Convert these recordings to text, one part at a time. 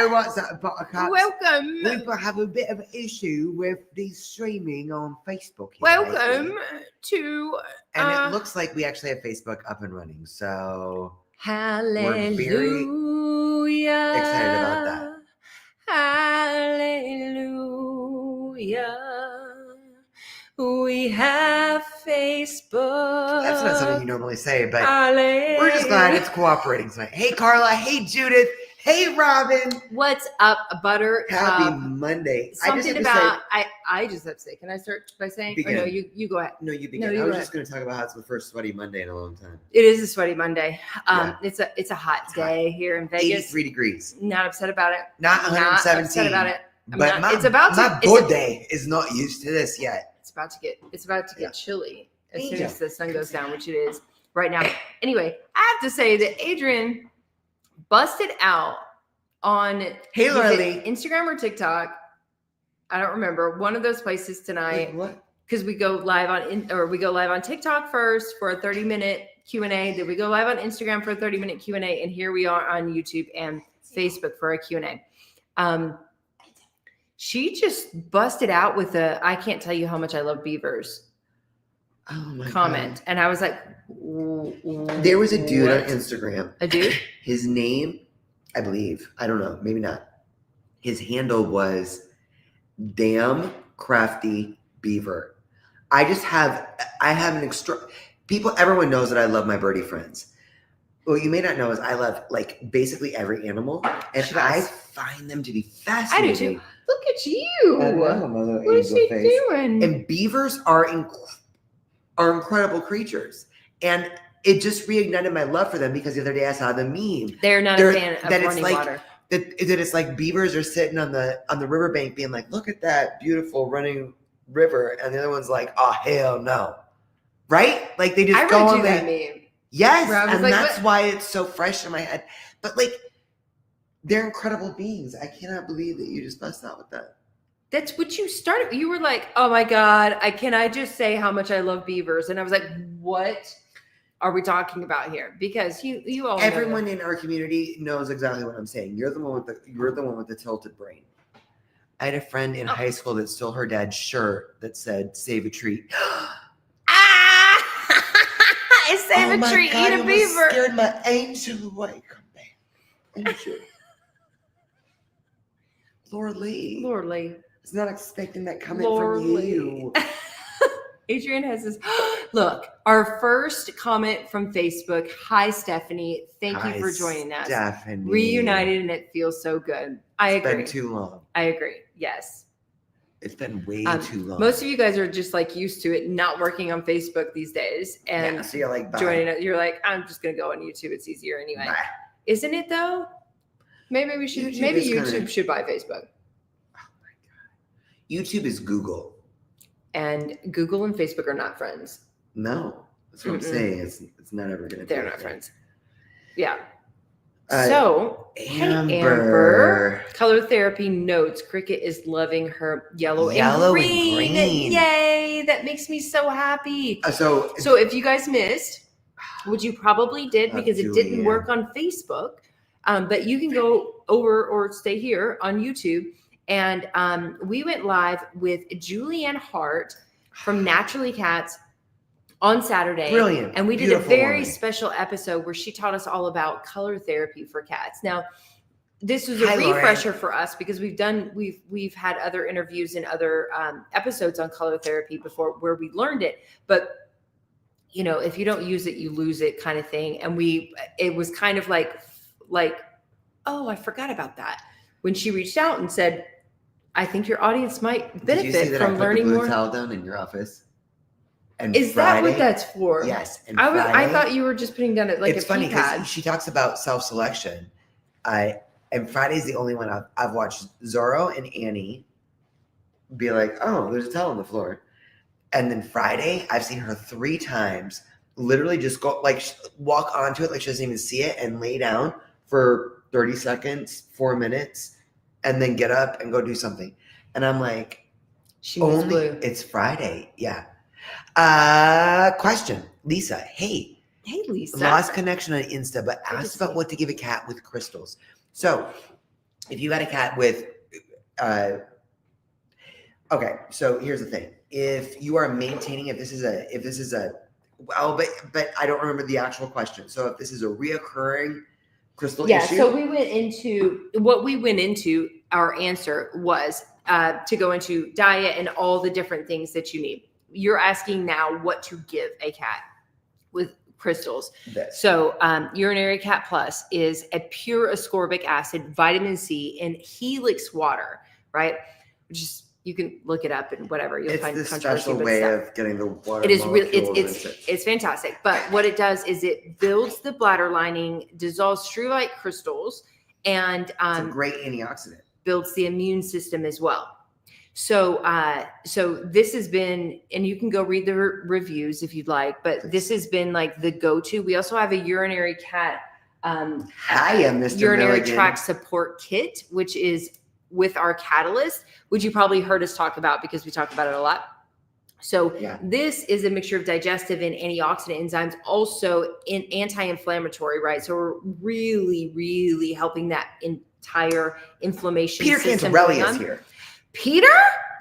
Welcome. We have a bit of an issue with the streaming on Facebook. Here Welcome lately. to. And it looks like we actually have Facebook up and running. So Hallelujah. we're very excited about that. Hallelujah. We have Facebook. That's not something you normally say, but Hallelujah. we're just glad it's cooperating tonight. Hey, Carla. Hey, Judith. Hey, Robin. What's up, Buttercup? Happy Monday. Something about I just have to say. Can I start by saying? Begin. Or no, you go ahead. No, you begin. No, you I was go just going to talk about how it's the first sweaty Monday in a long time. It is a sweaty Monday. Yeah. It's a hot day here in Vegas. 83 degrees. Not upset about it. Not 117. Not upset about it. But my body is not used to this yet. It's about to get chilly as soon Yeah. as the sun goes down, which it is right now. Anyway, I have to say that Adrian busted out on Hey, was it Lorelei. Instagram or TikTok. I don't remember, one of those places tonight. Wait, what? Because we go live on TikTok first for a 30-minute Q&A. Then we go live on Instagram for a 30-minute Q&A, and here we are on YouTube and Facebook for a Q&A. She just busted out with I can't tell you how much I love beavers Oh my comment. God. And I was like, There was a dude what? on Instagram. A dude? His name, I believe, I don't know, maybe not. His handle was Damn Crafty Beaver. I have an extra everyone knows that I love my birdie friends. What you may not know is I love like basically every animal, and I find them to be fascinating. I do too. Look at you. I know, my little What is angel she face. doing? And beavers are incredible creatures, and it just reignited my love for them because the other day I saw the meme. They're not a fan of running water. That it's like beavers are sitting on the riverbank being like, look at that beautiful running river, and the other one's like, oh hell no, right? Like they just I go really on do that meme. Yes, Where I was and like, that's what? why it's so fresh in my head. But like, they're incredible beings. I cannot believe that you just bust out with that. That's what you started. You were like, oh my God, can I just say how much I love beavers? And I was like, what are we talking about here? Because you all know Everyone in our community knows exactly what I'm saying. You're the one with the tilted brain. I had a friend in high school that stole her dad's shirt that said "Save a treat." Save a treat, God, eat a it beaver. Scared my angel away. Come back, angel. Lord Lee. I was not expecting that coming from you. Adrian has this. Look, our first comment from Facebook. Hi, Stephanie. Thank you for joining us. Stephanie. Reunited, and it feels so good. I agree. It's been too long. I agree. Yes. It's been way too long. Most of you guys are just like used to it not working on Facebook these days. And yeah, so you're like, bye. joining it. You're like, I'm just going to go on YouTube. It's easier anyway. Bye. Isn't it though? Maybe we should, YouTube should buy Facebook. Oh my God. YouTube is Google. And Google and Facebook are not friends. No, that's what I'm saying. It's not ever going to be. They're not friends. Yeah. Amber. Hey, Amber. Color therapy notes. Cricket is loving her yellow and green. Yay. That makes me so happy. So if you guys missed, which you probably did because it didn't work on Facebook, but you can go over or stay here on YouTube. And we went live with Julianne Hart from Naturally Cats on Saturday. Brilliant. And we did a very special episode where she taught us all about color therapy for cats. Now, this was a refresher for us because we've had other interviews and other episodes on color therapy before where we learned it. But, you know, if you don't use it, you lose it kind of thing. And it was kind of like, oh, I forgot about that. When she reached out and said, I think your audience might benefit from learning more. Did you see that I put the blue towel down in your office? And Is that what that's for? Yes. And I thought you were just putting down like it's a funny keypad. because she talks about self-selection. And Friday's the only one I've watched Zorro and Annie be like, oh, there's a towel on the floor. And then Friday, I've seen her 3 times literally just go walk onto it like she doesn't even see it and lay down for 30 seconds, 4 minutes, and then get up and go do something. And I'm like, it's Friday. Yeah. Question. Lisa. Hey, Lisa. Lost connection on Insta, but asked about what to give a cat with crystals. So if you got a cat with, okay, so here's the thing. If you are maintaining, if this is a, well, but I don't remember the actual question. So if this is a reoccurring crystal issue. So we went into, our answer was to go into diet and all the different things that you need. You're asking now what to give a cat with crystals. So Urinary Cat Plus is a pure ascorbic acid, vitamin C, and Helix water, right? Which is, you can look it up and whatever you'll find. It's the special way of getting the water. It is really, it's fantastic. But what it does is it builds the bladder lining, dissolves struvite crystals, and it's a great antioxidant. Builds the immune system as well. So, so this has been, and you can go read the reviews if you'd like, but this has been like the go-to. We also have a urinary cat, Mr. urinary Milligan. tract support kit, which is with our catalyst, which you probably heard us talk about because we talk about it a lot. So this is a mixture of digestive and antioxidant enzymes, also in anti-inflammatory, right? So we're really, really helping that entire inflammation Peter system. Cantarelli is here. Peter?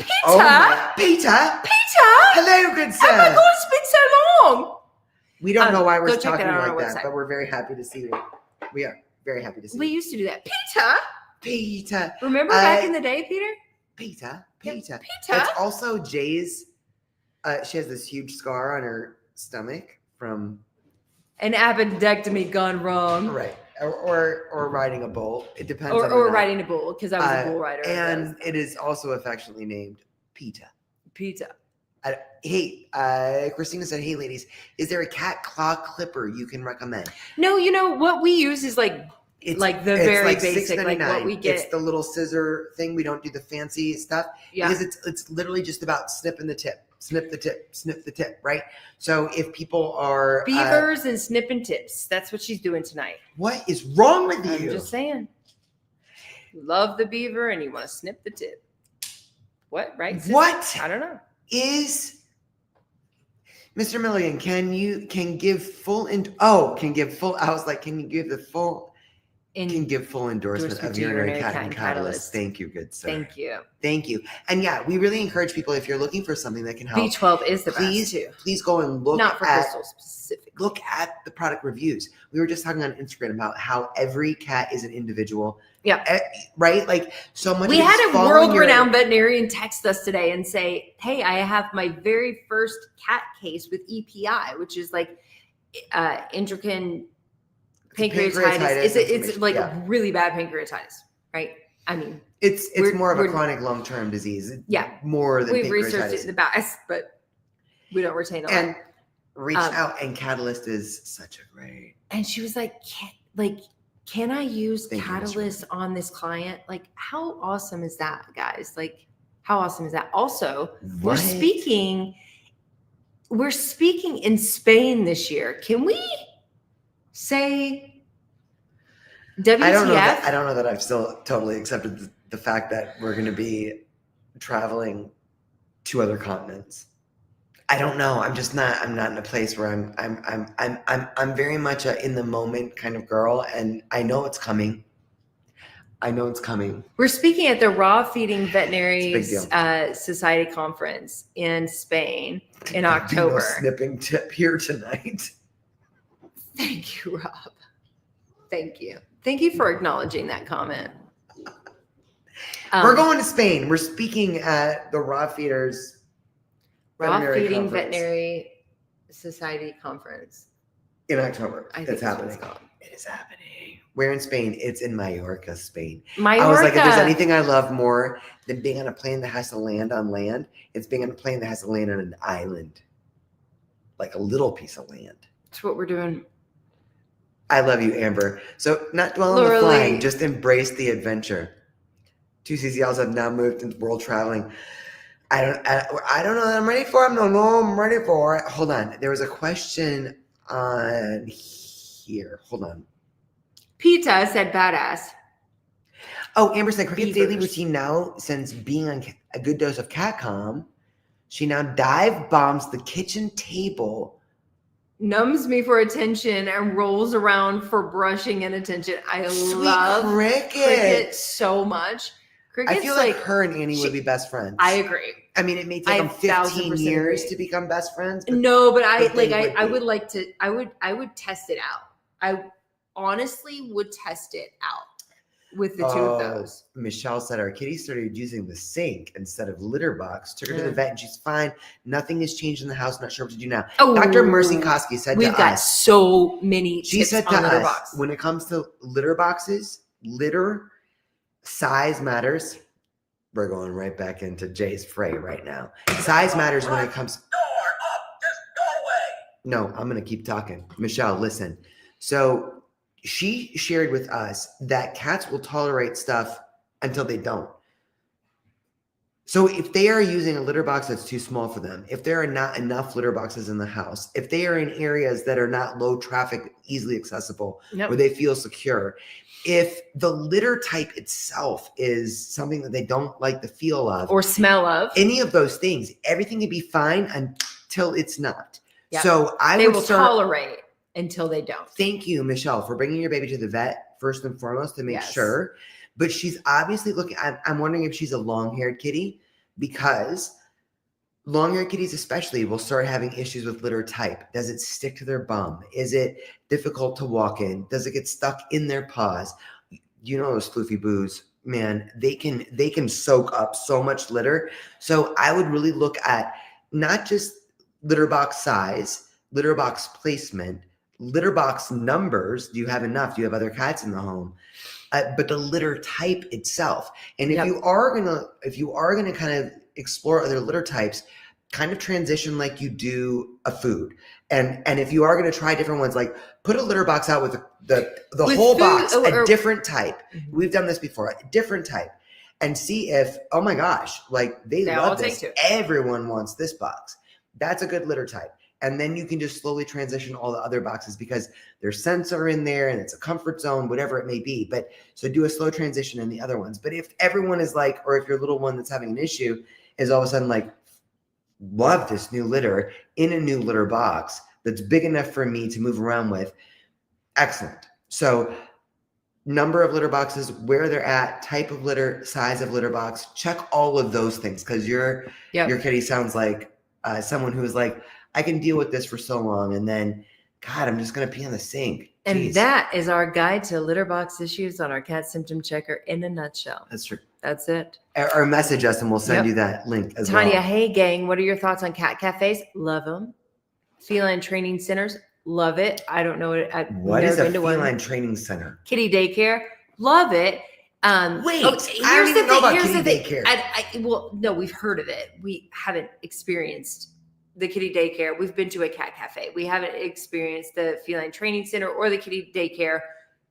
Peter? Oh my, Peter? Hello, good sir. Oh my God, it's been so long. We don't know why we're talking like that, website. but we're very happy to see you. We are very happy to see We you. used to do that. Peter? Peter. Remember back in the day, Peter? Peter. Peter. That's also Jay's. She has this huge scar on her stomach from an appendectomy gone wrong. Right. Or riding a bull. It depends. Or riding a bull, because I was a bull rider. And it is also affectionately named Peter. Peter. Hey, Christina said, "Hey, ladies, is there a cat claw clipper you can recommend?" No, you know what we use is it's very basic, like what we get. It's the little scissor thing. We don't do the fancy stuff because it's literally just about snipping the tip, snip the tip, snip the tip, right? So if people are beavers and snipping tips, that's what she's doing tonight. What is wrong with you? I'm just saying. You love the beaver and you want to snip the tip. What, right? Sister? What? I don't know. Is Mr. Milligan, can give full I was like, can you give the full endorsement of Urinary Cat and Catalyst? Thank you, good sir. Thank you. And yeah, we really encourage people, if you're looking for something that can help, B12 is the best too. Please go and look not for crystals specifically. Look at the product reviews. We were just talking on Instagram about how every cat is an individual. Yeah. Right? Like so much. We had a world-renowned veterinarian text us today and say, "Hey, I have my very first cat case with EPI, which is like endocrine pancreatitis. It's like really bad pancreatitis, right? I mean, it's more of a chronic long-term disease. More than we've pancreatitis. Researched it in the past, but we don't retain all. And reached out, and Catalyst is such a great. And she was like, can I use Catalyst on this client? Like, how awesome is that, guys? Like, how awesome is that? Also, we're speaking in Spain this year. Can we say WTF? I don't know that I've still totally accepted the fact that we're going to be traveling to other continents. I don't know. I'm not in a place where I'm very much a in the moment kind of girl, and I know it's coming. We're speaking at the Raw Feeding Veterinary Society conference in Spain in October. Snipping tip here tonight. Thank you, Rob. Thank you. Thank you for acknowledging that comment. We're going to Spain. We're speaking at the Raw Feeding Veterinary Society conference in October. It's happening. It is happening. We're in Spain. It's in Mallorca, Spain. Mallorca. I was like, if there's anything I love more than being on a plane that has to land on land, it's being on a plane that has to land on an island, like a little piece of land. That's what we're doing. I love you, Amber. So not dwell on the flying, just embrace the adventure. 2 CCLs have now moved into world traveling. I don't know that I'm ready for it. No, I'm ready for it. Hold on. There was a question on here. Hold on. Pizza said badass. Oh, Amber said Cricket's daily routine now, since being on a good dose of Catcom, she now dive bombs the kitchen table numbs me for attention and rolls around for brushing and attention. I love Cricket so much. Cricket's I feel like her and Annie would be best friends. I agree. I mean, it may take them 15 years to become best friends. But I would like to. I would test it out. I honestly would test it out with the two of those. Michelle said our kitty started using the sink instead of litter box. Took her to the vet and she's fine. Nothing has changed in the house. Not sure what to do now. Dr. Mercy Koski said we've got so many she tips said on to litter us, box. when it comes to litter boxes, litter size matters. We're going right back into Jay's fray right now. Size matters when it comes. No, I'm going to keep talking. Michelle, listen. So she shared with us that cats will tolerate stuff until they don't. So if they are using a litter box that's too small for them, if there are not enough litter boxes in the house, if they are in areas that are not low traffic, easily accessible, where they feel secure, if the litter type itself is something that they don't like the feel of or smell of, any of those things, everything can be fine until it's not. Yep. So they will tolerate until they don't. Thank you, Michelle, for bringing your baby to the vet first and foremost to make sure. But she's obviously looking. I'm wondering if she's a long-haired kitty, because long-haired kitties especially will start having issues with litter type. Does it stick to their bum? Is it difficult to walk in? Does it get stuck in their paws? You know those floofy boos, man. They can soak up so much litter. So I would really look at not just litter box size, litter box placement, litter box numbers. Do you have enough? Do you have other cats in the home? But the litter type itself. And if you are gonna kind of explore other litter types, kind of transition like you do a food. And if you are gonna try different ones, like put a litter box out with the whole food, box, a different type. Mm-hmm. We've done this before, a different type. And see if, oh my gosh, like they love this. Everyone wants this box. That's a good litter type. And then you can just slowly transition all the other boxes because there's scents are in there and it's a comfort zone, whatever it may be. But so do a slow transition in the other ones. But if everyone is like, or if your little one that's having an issue is all of a sudden like, love this new litter in a new litter box that's big enough for me to move around with, excellent. So number of litter boxes, where they're at, type of litter, size of litter box, check all of those things because your kitty sounds like someone who is like, I can deal with this for so long, and then, God, I'm just going to pee on the sink. Jeez. And that is our guide to litter box issues on our cat symptom checker in a nutshell. That's true. That's it. Or message us, and we'll send you that link as well. Tanya, hey, gang, what are your thoughts on cat cafes? Love them. Feline training centers, love it. I don't know what is a feline training center? Kitty daycare, love it. I don't even know about kitty daycare. Well, no, we've heard of it. We haven't experienced the kitty daycare. We've been to a cat cafe. We haven't experienced the feline training center or the kitty daycare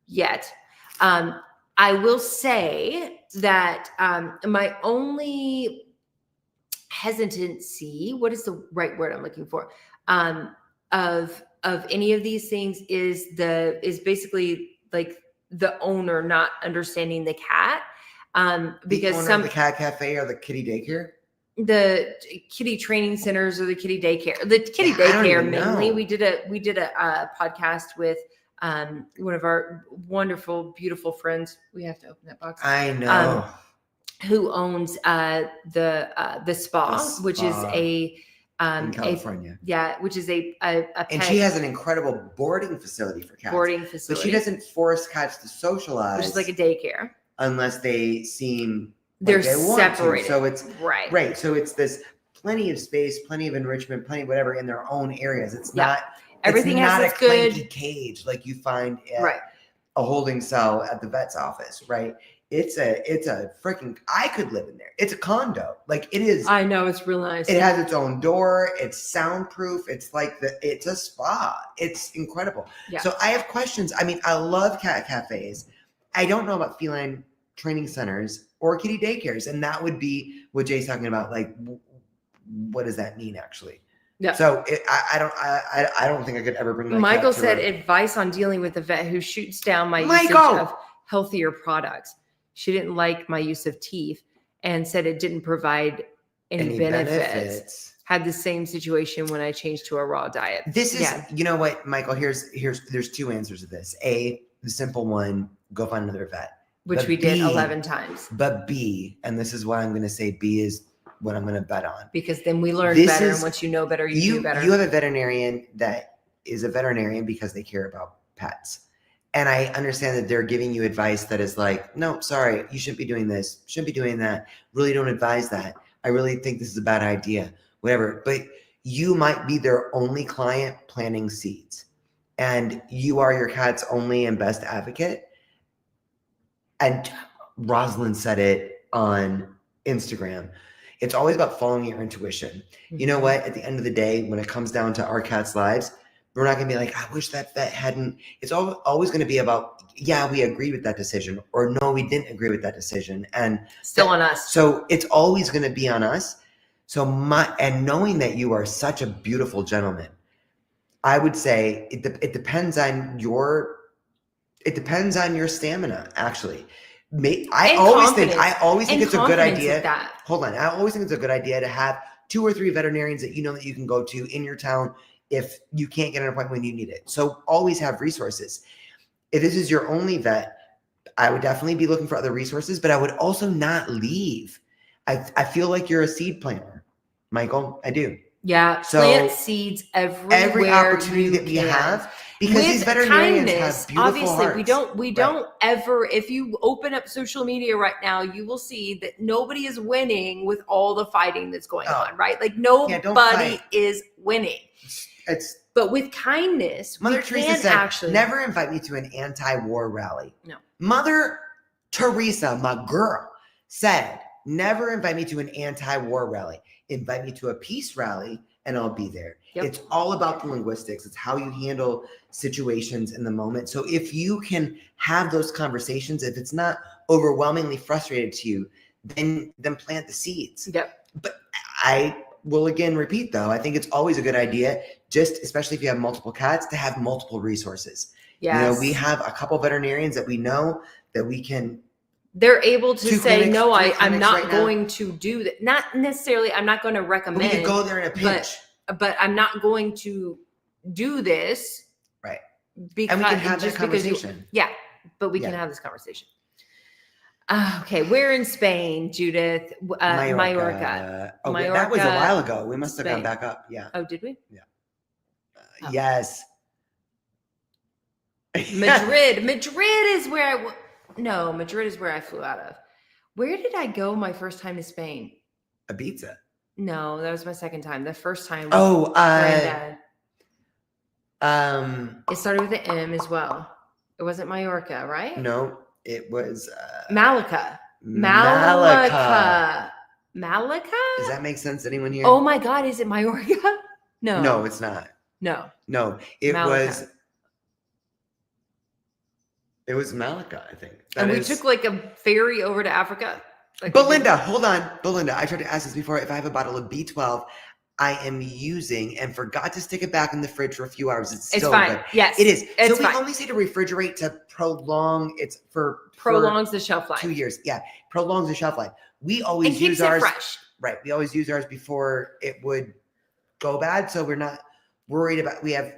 yet. I will say that my only hesitancy, what is the right word I'm looking for, of any of these things is basically like the owner not understanding the cat. Because the owner of the cat cafe or the kitty daycare? The kitty training centers or the kitty daycare, daycare mainly. We did a podcast with one of our wonderful, beautiful friends. We have to open that box. I know. Who owns the spa, which is in California. Which is a pet. And she has an incredible boarding facility for cats. But she doesn't force cats to socialize. Which is like a daycare. Unless they seem they're separated. So it's right. So it's this plenty of space, plenty of enrichment, plenty of whatever in their own areas. It's not everything it's has not its a good clanky cage like you find at a holding cell at the vet's office, right? It's a freaking, I could live in there. It's a condo. Like it is. I know, it's real nice. It has its own door. It's soundproof. It's like it's a spa. It's incredible. Yeah. So I have questions. I mean, I love cat cafes. I don't know about feline training centers or kitty daycares. And that would be what Jay's talking about. Like, what does that mean actually? Yeah. So I don't think I could ever bring my Michael said advice on dealing with a vet who shoots down my usage of healthier products. She didn't like my use of teeth and said it didn't provide any benefits. had the same situation when I changed to a raw diet. This is, you know what, Michael, there's two answers to this. A, the simple one, go find another vet. Which we did 11 times. But B, and this is why I'm going to say B is what I'm going to bet on. Because then we learn better, and once you know better, you do better. You have a veterinarian that is a veterinarian because they care about pets. And I understand that they're giving you advice that is like, no, sorry, you shouldn't be doing this, shouldn't be doing that. Really don't advise that. I really think this is a bad idea, whatever. But you might be their only client planting seeds. And you are your cat's only and best advocate. And Rosalind said it on Instagram. It's always about following your intuition. You know what? At the end of the day, when it comes down to our cats' lives, we're not going to be like, I wish that vet hadn't. It's always going to be about, yeah, we agreed with that decision, or no, we didn't agree with that decision. And still on us. So it's always going to be on us. So and knowing that you are such a beautiful gentleman, I would say it depends on your stamina, actually. I always think it's a good idea. Hold on. I always think it's a good idea to have 2 or 3 veterinarians that you know that you can go to in your town if you can't get an appointment when you need it. So always have resources. If this is your only vet, I would definitely be looking for other resources, but I would also not leave. I feel like you're a seed planter, Michael. I do. Yeah, so plant seeds every opportunity that we have, because with these veterinarians have beautiful obviously hearts. we don't ever, if you open up social media right now, you will see that nobody is winning with all the fighting that's going on, right? Like nobody is winning. But with kindness, Mother Teresa said, never invite me to an anti-war rally. No. Mother Teresa, my girl, said, never invite me to an anti-war rally. Invite me to a peace rally and I'll be there. Yep. It's all about the linguistics. It's how you handle situations in the moment. So if you can have those conversations, if it's not overwhelmingly frustrated to you, then plant the seeds. Yep. But I will again repeat though, I think it's always a good idea, just especially if you have multiple cats, to have multiple resources. Yes. You know, we have a couple veterinarians that we know that we can. They're able to say, no, I'm not going to do that. Not necessarily, I'm not going to recommend. We could go there in a pinch. But I'm not going to do this. Right. Because, and we can have this conversation. But we can have this conversation. Okay, we're in Spain, Judith. Mallorca. Oh, Mallorca, that was a while ago. We must have gone back up. Yeah. Oh, did we? Yeah. Yes. Madrid. Madrid is where Madrid is where I flew out of. Where did I go my first time to Spain? Ibiza. No, that was my second time. The first time was Granddad. It started with an M as well. It wasn't Mallorca, right? No, it was Malacca. Malacca. Does that make sense to anyone here? Oh my God, is it Mallorca? No. No, it's not. No. It Malacca. was Malacca, I think. We took like a ferry over to Africa. Like Belinda, hold on. Belinda, I tried to ask this before. If I have a bottle of B12 I am using and forgot to stick it back in the fridge for a few hours, it's still fine. Good. Yes, it is. It's so we only say to refrigerate to prolong. Prolongs the shelf life. 2 years. Yeah, prolongs the shelf life. We always use ours fresh. Right. We always use ours before it would go bad, so we're not worried about. We have,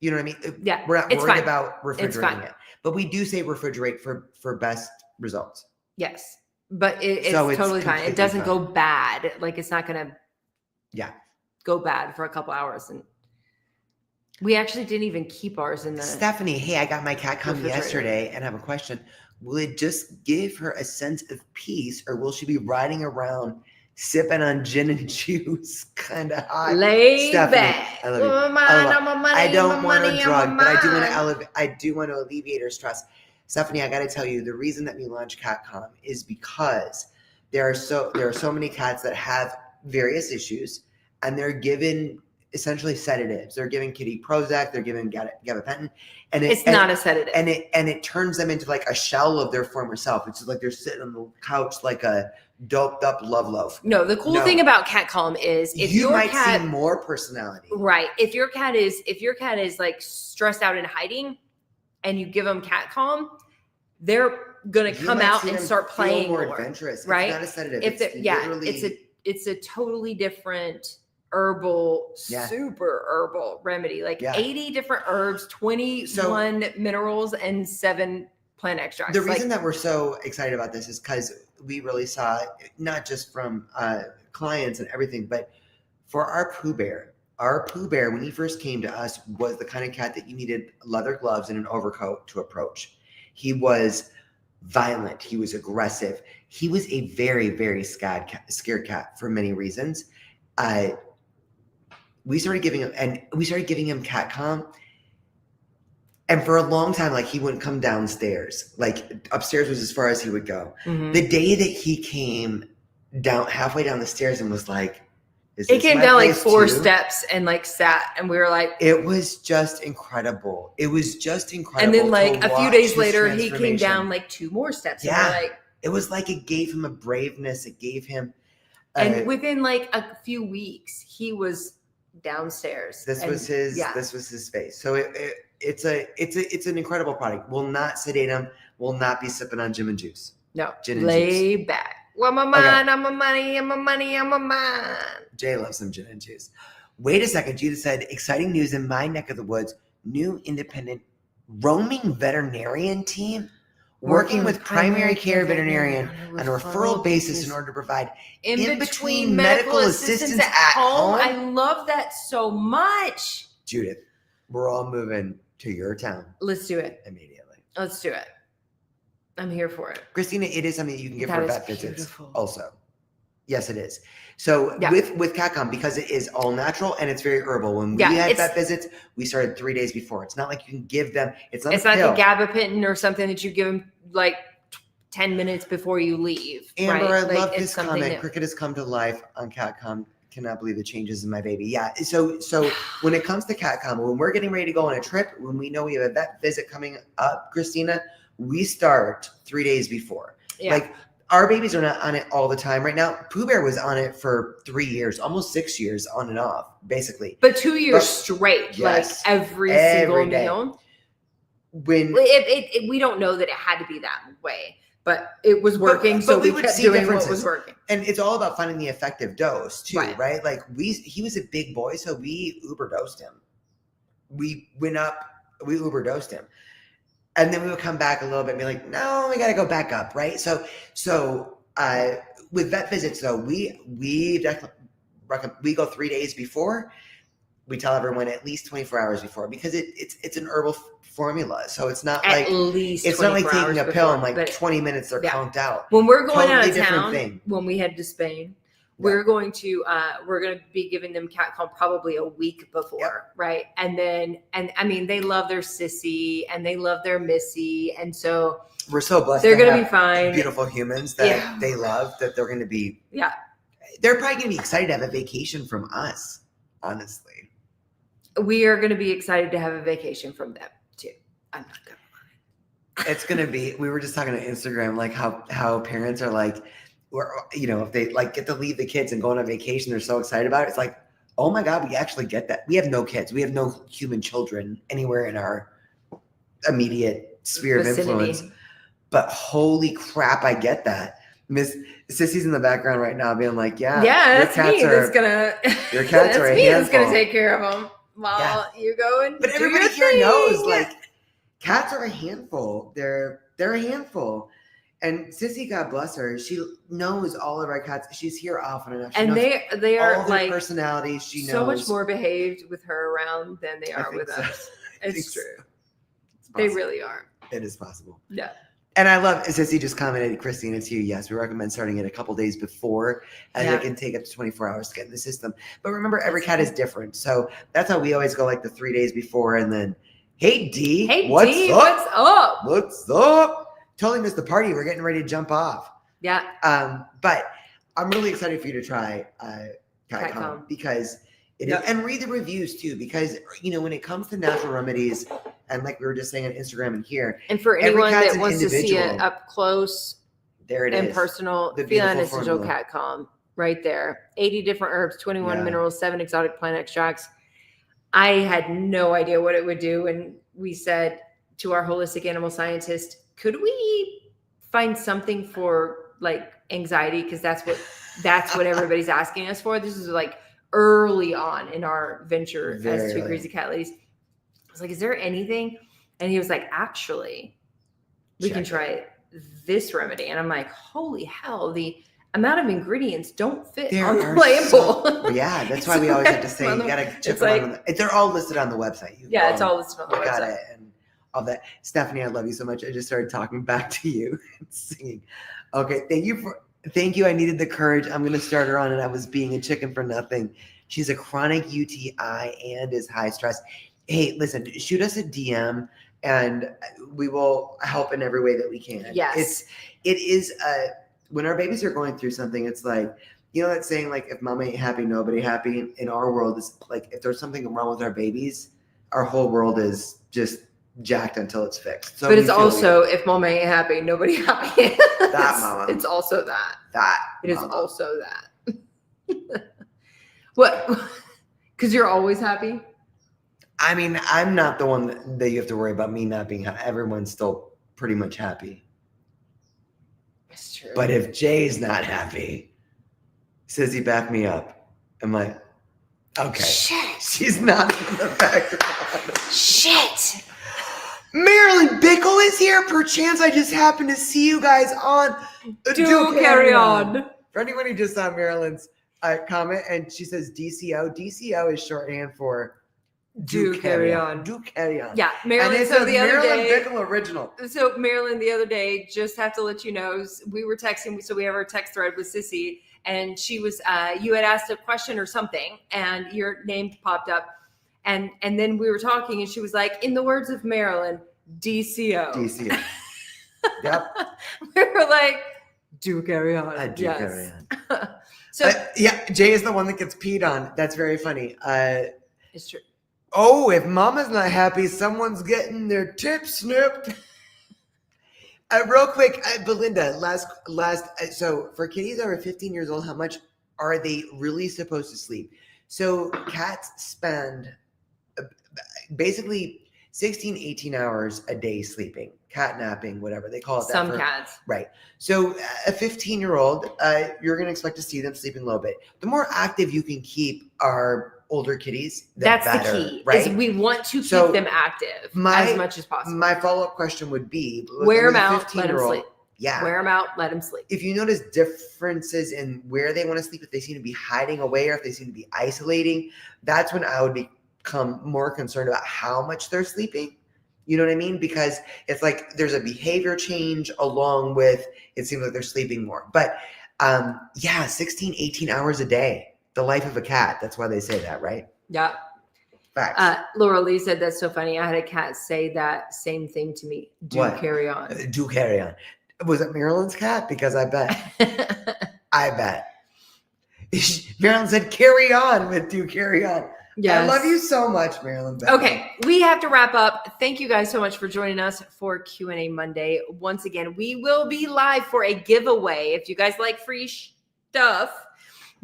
you know what I mean? Yeah, we're not worried about refrigerating it. But we do say refrigerate for best results. Yes. But it's totally fine. It doesn't go bad. Like it's not going to go bad for a couple hours. And we actually didn't even keep ours in the Stephanie, hey, I got my cat come yesterday and I have a question. Will it just give her a sense of peace, or will she be riding around sipping on gin and juice kind of high? Lay back. I love you. I don't want her drugged, but I do want to alleviate her stress. Stephanie, I got to tell you, the reason that we launched CatCalm is because there are so many cats that have various issues, and they're given essentially sedatives. They're giving kitty Prozac, they're giving gabapentin, and it's not a sedative, and it turns them into like a shell of their former self. It's just like they're sitting on the couch like a doped up love loaf. No, the cool thing about CatCalm is if you your might cat see more personality, right? If your cat is like stressed out and hiding, and you give them CatCalm, they're gonna come out and start playing more adventurous, right? It's not a sedative. It's a totally different herbal, Yeah. super herbal remedy, like Yeah. 80 different herbs, 21 minerals, and 7 plant extracts. The reason that we're so excited about this is because we really saw, not just from clients and everything, but for our Pooh Bear. Our Pooh Bear, when he first came to us, was the kind of cat that you needed leather gloves and an overcoat to approach. He was violent. He was aggressive. He was a very, very scared cat for many reasons. We started giving him cat calm. And for a long time, like, he wouldn't come downstairs. Like, upstairs was as far as he would go. Mm-hmm. The day that he came down, halfway down the stairs, and was like, it came down like 4 steps and like sat, and we were like, it was just incredible. It was just incredible. And then like a few days later, he came down like 2 more steps. Yeah. And we're like, it was like, it gave him a braveness. It gave him, and within like a few weeks, he was downstairs. This was his face. So it's an incredible product. Will not sedate him. Will not be sipping on gin and juice. No, gin and lay juice. back. Well, I'm a man, I'm a money, I'm a money, I'm a man. Jay loves some gin and juice. Wait a second. Judith said, exciting news in my neck of the woods. New independent roaming veterinarian team working with primary care veterinarian on a referral basis in order to provide in-between medical assistance at home. I love that so much. Judith, we're all moving to your town. Let's do it. Immediately. Let's do it. I'm here for it. Christina, it is something you can get That for is vet visits beautiful. also. Yes, it is. So with CatCom, because it is all natural and it's very herbal. When we had vet visits, we started 3 days before. It's not like you can give them. It's not the gabapentin or something that you give them like 10 minutes before you leave. Amber, right? I love this comment. Cricket has come to life on CatCom. Cannot believe the changes in my baby. Yeah. So when it comes to CatCom, when we're getting ready to go on a trip, when we know we have a vet visit coming up, Christina, we start 3 days before. Yeah. Like, our babies are not on it all the time right now. Pooh Bear was on it for 3 years, almost 6 years on and off, basically. But 2 years straight, yes, like every single day. meal. When we don't know that it had to be that way, but it was working, so we kept doing what was working. And it's all about finding the effective dose too, right? Like he was a big boy, so we Uber dosed him. We went up, we Uber dosed him. And then we would come back a little bit and be like, no, we got to go back up, right? So with vet visits, though, we go 3 days before. We tell everyone at least 24 hours before, because it's an herbal formula. So it's not at least it's not like taking a pill before, and like 20 minutes they're conked out. When we're going totally out of town, when we head to Spain, we're going to be giving them CatCom probably a week before, right? And I mean, they love their Sissy and they love their Missy, and so we're so blessed. They're going to be fine. Beautiful humans that they love, that they're going to be. Yeah, they're probably going to be excited to have a vacation from us. Honestly, we are going to be excited to have a vacation from them too. I'm not going to lie. It's going to be. We were just talking on Instagram, like how parents are like. Or, if they like get to leave the kids and go on a vacation, they're so excited about it. It's like, oh my God, we actually get that. We have no kids. We have no human children anywhere in our immediate sphere of influence. But holy crap, I get that. Miss Sissy's in the background right now being like, your cats are a handful. That's gonna take care of them while you go and But everybody here knows, like, cats are a handful. They're a handful. And Sissy, God bless her, she knows all of our cats. She's here often enough. And they are all like personalities. She knows so much more behaved with her around than they are with us. It's true. They really are. It is possible. Yeah. And I love, Sissy just commented, Christine, it's you. Yes, we recommend starting it a couple days before, as it can take up to 24 hours to get in the system. But remember, every cat is different. So that's how we always go, like the 3 days before. And then, hey, D. Hey, what's D, up? what's up? What's up? Totally missed the party. We're getting ready to jump off. Yeah. But I'm really excited for you to try CatCom, because it is, and read the reviews too, because when it comes to natural remedies, and like we were just saying on Instagram and here, and for anyone that wants to see it up close, there it and is, personal, Feline Essential CatCom right there. 80 different herbs, 21 minerals, 7 exotic plant extracts. I had no idea what it would do, and we said to our holistic animal scientist, could we find something for like anxiety? Because that's what everybody's asking us for. This is like early on in our venture Very as Two early. Crazy Cat Ladies. I was like, is there anything? And he was like, actually, we can try this remedy. And I'm like, holy hell, the amount of ingredients don't fit on the label. Yeah, that's why we always have to say, you got to check them out. They're all listed on the website. It's all listed on the website. Got it. And all that. Stephanie, I love you so much. I just started talking back to you and singing. Okay, thank you. I needed the courage. I'm going to start her on, and I was being a chicken for nothing. She's a chronic UTI and is high stress. Hey, listen, shoot us a DM and we will help in every way that we can. Yes. It is when our babies are going through something, it's like, you know that saying, like, if mom ain't happy, nobody happy. In our world, it's like, if there's something wrong with our babies, our whole world is just jacked until it's fixed. So, but it's also, if mama ain't happy, nobody happy. That mama. It's also that. It is also that. What? Because you're always happy? I mean, I'm not the one that you have to worry about me not being happy. Everyone's still pretty much happy. That's true. But if Jay's not happy, says he back me up. I'm like, okay. Shit. She's not in the background. Shit. Marilyn Bickle is here. Perchance I just happened to see you guys on Do Carry On. For anyone who just saw Marilyn's comment, and she says DCO. DCO is shorthand for Do Carry On. Do Carry On. Yeah, Marilyn. And So the other Marilyn day, Bickle original. So Marilyn, the other day, just have to let you know, we were texting. So we have our text thread with Sissy, and she was, you had asked a question or something, and your name popped up, and then we were talking, and she was like, in the words of Marilyn, DCO. DCO. Yep. We were like, Do Carry On. I do carry on. So yeah, Jay is the one that gets peed on. That's very funny. it's true. Oh, if mama's not happy, someone's getting their tip snipped. Real quick, Belinda, so for kitties over 15 years old, how much are they really supposed to sleep? So cats spend basically 16, 18 hours a day sleeping, cat napping, whatever they call it. Some cats. Right. So a 15-year-old, you're going to expect to see them sleeping a little bit. The more active you can keep our older kitties, that's better, the key, right? is we want to keep them active as much as possible. My follow-up question would be, wear them out, let them sleep. Yeah. Wear them out, let them sleep. If you notice differences in where they want to sleep, if they seem to be hiding away or if they seem to be isolating, that's when I would become more concerned about how much they're sleeping. You know what I mean? Because it's like there's a behavior change along with it seems like they're sleeping more. But 16, 18 hours a day, the life of a cat. That's why they say that, right? Yeah. Facts. Laura Lee said, that's so funny. I had a cat say that same thing to me. Carry on. Do carry on. Was it Marilyn's cat? Because I bet. I bet. Marilyn said, carry on with Do Carry On. Yes. I love you so much, Marilyn. Okay, we have to wrap up. Thank you guys so much for joining us for Q&A Monday. Once again, we will be live for a giveaway. If you guys like free stuff,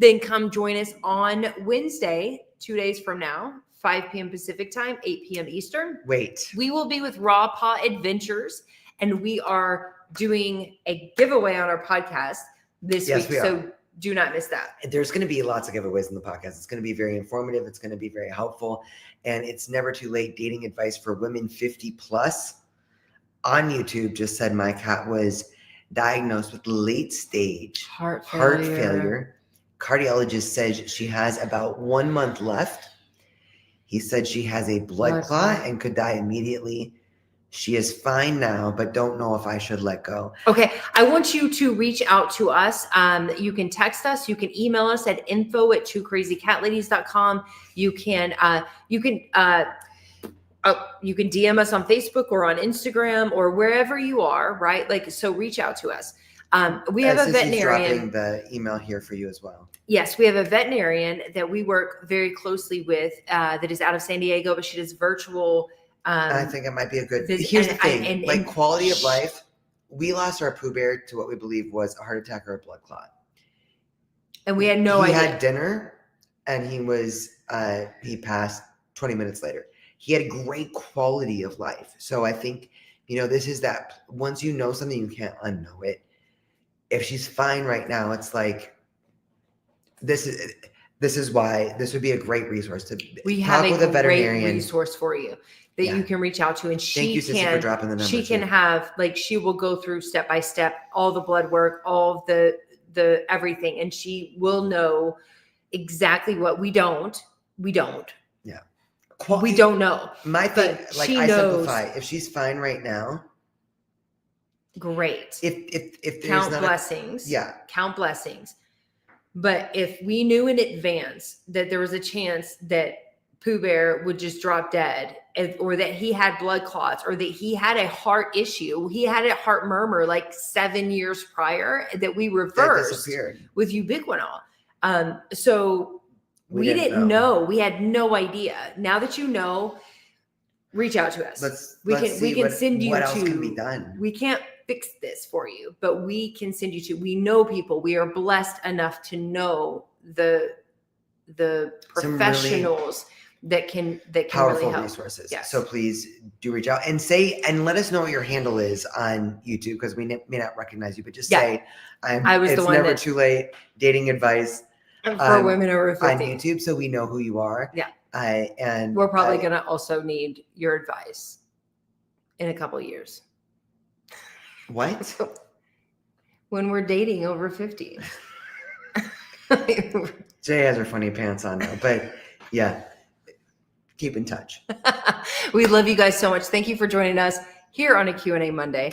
then come join us on Wednesday, 2 days from now, 5 p.m. Pacific time, 8 p.m. Eastern. Wait. We will be with Raw Paw Adventures, and we are doing a giveaway on our podcast this week. So do not miss that. There's going to be lots of giveaways in the podcast. It's going to be very informative. It's going to be very helpful. And it's never too late. Dating advice for women 50 plus on YouTube just said my cat was diagnosed with late stage heart failure. Cardiologist says she has about 1 month left. He said she has a blood clot and could die immediately. She is fine now, but don't know if I should let go. Okay. I want you to reach out to us. You can text us. You can email us at info@twocrazycatladies.com. You can DM us on Facebook or on Instagram or wherever you are, right? Like, so reach out to us. We have a veterinarian. Dropping the email here for you as well. Yes, we have a veterinarian that we work very closely with that is out of San Diego, but she does virtual. I think it might be a good. Here's the thing: quality of life. We lost our Pooh Bear to what we believe was a heart attack or a blood clot, and we had no idea. He had dinner, and he passed 20 minutes later. He had a great quality of life. So I think this is that. Once you know something, you can't unknow it. If she's fine right now, it's like this is. this is why this would be a great resource to we talk have with a a great veterinarian. resource for you that Yeah. you can reach out to, and Thank you, Sissy, for dropping the number. she can too. have, like, she will go through step by step all the blood work, all of the everything, and she will know exactly what we don't. Yeah. We don't know. My thing, But like she I knows. simplify. If she's fine right now, Great. if there's Count not blessings. yeah, Count blessings. But if we knew in advance that there was a chance that Pooh Bear would just drop dead, or that he had blood clots, or that he had a heart issue, he had a heart murmur like 7 years prior that we that reversed disappeared. with ubiquinol. So we didn't didn't know. We had no idea. Now that you know, reach out to us. We can send you what else to. can be done. We can't fix this for you, but we can send you to. We know people. We are blessed enough to know the professionals that can Powerful really help. resources. Yes. So please do reach out and let us know what your handle is on YouTube, because we may not recognize you, but just say I was it's the one never that, too late dating advice for women over 50 on YouTube, so we know who you are. Yeah. And we're probably going to also need your advice in a couple of years. What? When we're dating over 50. Jay has her funny pants on now, but yeah, keep in touch. We love you guys so much. Thank you for joining us here on a Q&A Monday.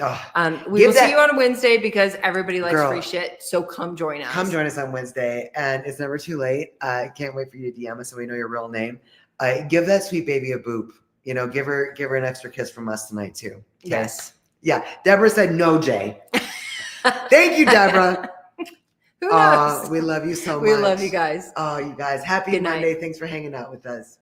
We will see you on a Wednesday because everybody likes free shit. So come join us. Come join us on Wednesday, and it's never too late. Can't wait for you to DM us so we know your real name. Give that sweet baby a boop. You know, give her an extra kiss from us tonight too. Okay? Yes. Yeah. Deborah said no, Jay. Thank you, Deborah. Who knows? We love you so much. We love you guys. Oh, you guys. Happy Good Monday. night. Thanks for hanging out with us.